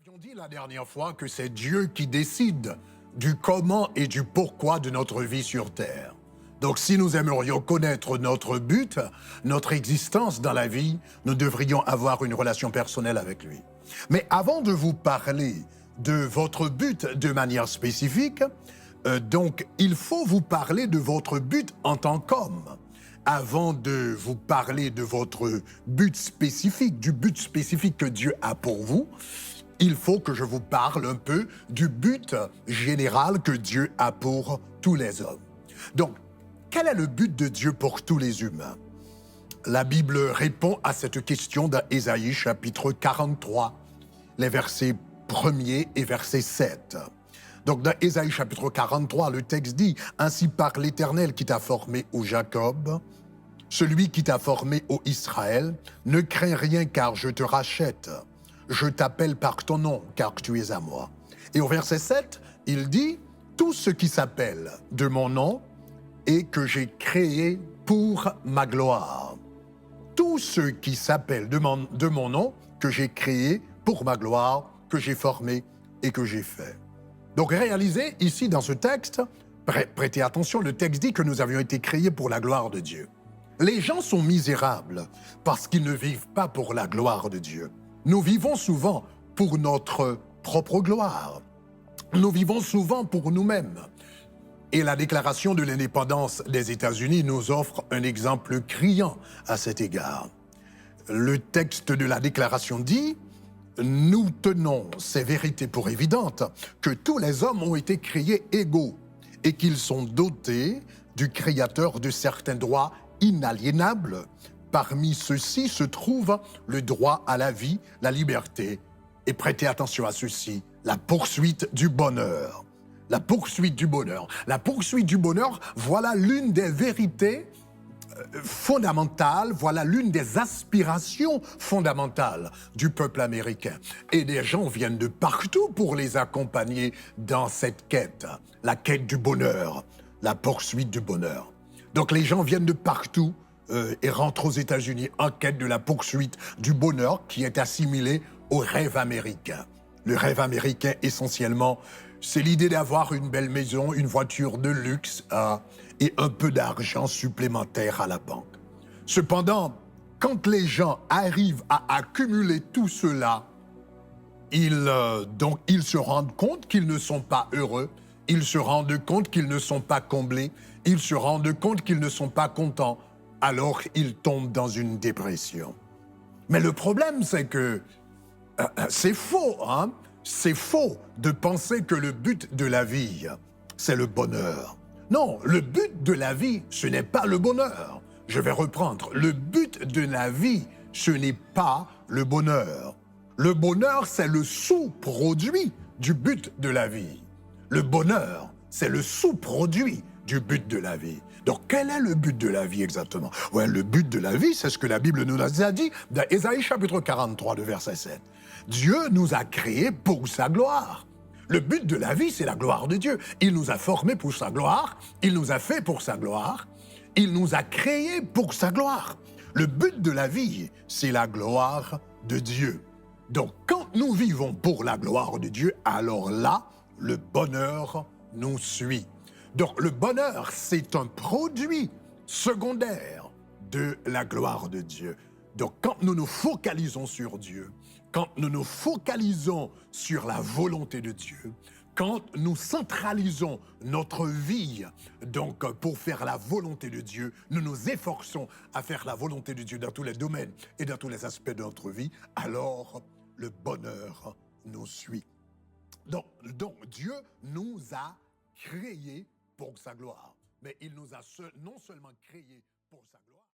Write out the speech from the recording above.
avions dit la dernière fois que c'est Dieu qui décide du comment et du pourquoi de notre vie sur Terre. Donc si nous aimerions connaître notre but, notre existence dans la vie, nous devrions avoir une relation personnelle avec lui. Mais avant de vous parler de votre but de manière spécifique, donc il faut vous parler de votre but en tant qu'homme. Avant de vous parler de votre but spécifique, du but spécifique que Dieu a pour vous, il faut que je vous parle un peu du but général que Dieu a pour tous les hommes. Donc, quel est le but de Dieu pour tous les humains? La Bible répond à cette question dans Ésaïe chapitre 43, les versets 1er et verset 7. Donc dans Ésaïe chapitre 43, le texte dit « Ainsi parle l'Éternel qui t'a formé, ô Jacob, celui qui t'a formé, ô Israël, ne crains rien car je te rachète. Je t'appelle par ton nom car tu es à moi. » Et au verset 7, il dit « Tout ce qui s'appelle de mon nom et que j'ai créé pour ma gloire. » Tout ce qui s'appelle de mon nom que j'ai créé pour ma gloire, que j'ai formé et que j'ai fait. Donc réalisez ici dans ce texte, prêtez attention, le texte dit que nous avions été créés pour la gloire de Dieu. Les gens sont misérables parce qu'ils ne vivent pas pour la gloire de Dieu. Nous vivons souvent pour notre propre gloire. Nous vivons souvent pour nous-mêmes. Et la déclaration de l'indépendance des États-Unis nous offre un exemple criant à cet égard. Le texte de la déclaration dit « Nous tenons ces vérités pour évidentes, que tous les hommes ont été créés égaux et qu'ils sont dotés du Créateur de certains droits inaliénables. Parmi ceux-ci se trouve le droit à la vie, la liberté, et prêtez attention à ceci, la poursuite du bonheur. » La poursuite du bonheur. La poursuite du bonheur, voilà l'une des vérités fondamentales, voilà l'une des aspirations fondamentales du peuple américain. Et des gens viennent de partout pour les accompagner dans cette quête, la quête du bonheur, la poursuite du bonheur. Donc les gens viennent de partout et rentrent aux États-Unis en quête de la poursuite du bonheur qui est assimilé au rêve américain. Le rêve américain, essentiellement, c'est l'idée d'avoir une belle maison, une voiture de luxe et un peu d'argent supplémentaire à la banque. Cependant, quand les gens arrivent à accumuler tout cela, ils se rendent compte qu'ils ne sont pas heureux, ils se rendent compte qu'ils ne sont pas comblés, ils se rendent compte qu'ils ne sont pas contents, alors ils tombent dans une dépression. Mais le problème, c'est que c'est faux, hein? C'est faux de penser que le but de la vie, c'est le bonheur. Non, le but de la vie, ce n'est pas le bonheur. Je vais reprendre. Le but de la vie, ce n'est pas le bonheur. Le bonheur, c'est le sous-produit du but de la vie. Le bonheur, c'est le sous-produit du but de la vie. Donc, quel est le but de la vie exactement? Ouais, le but de la vie, c'est ce que la Bible nous a dit dans Ésaïe chapitre 43, de verset 7. Dieu nous a créés pour sa gloire. Le but de la vie, c'est la gloire de Dieu. Il nous a formés pour sa gloire, il nous a fait pour sa gloire, il nous a créés pour sa gloire. Le but de la vie, c'est la gloire de Dieu. Donc, quand nous vivons pour la gloire de Dieu, alors là, le bonheur nous suit. Donc, le bonheur, c'est un produit secondaire de la gloire de Dieu. Donc, quand nous nous focalisons sur Dieu, quand nous nous focalisons sur la volonté de Dieu, quand nous centralisons notre vie donc pour faire la volonté de Dieu, nous nous efforçons à faire la volonté de Dieu dans tous les domaines et dans tous les aspects de notre vie, alors le bonheur nous suit. Donc Dieu nous a créés pour sa gloire, mais il nous a non seulement créés pour sa gloire,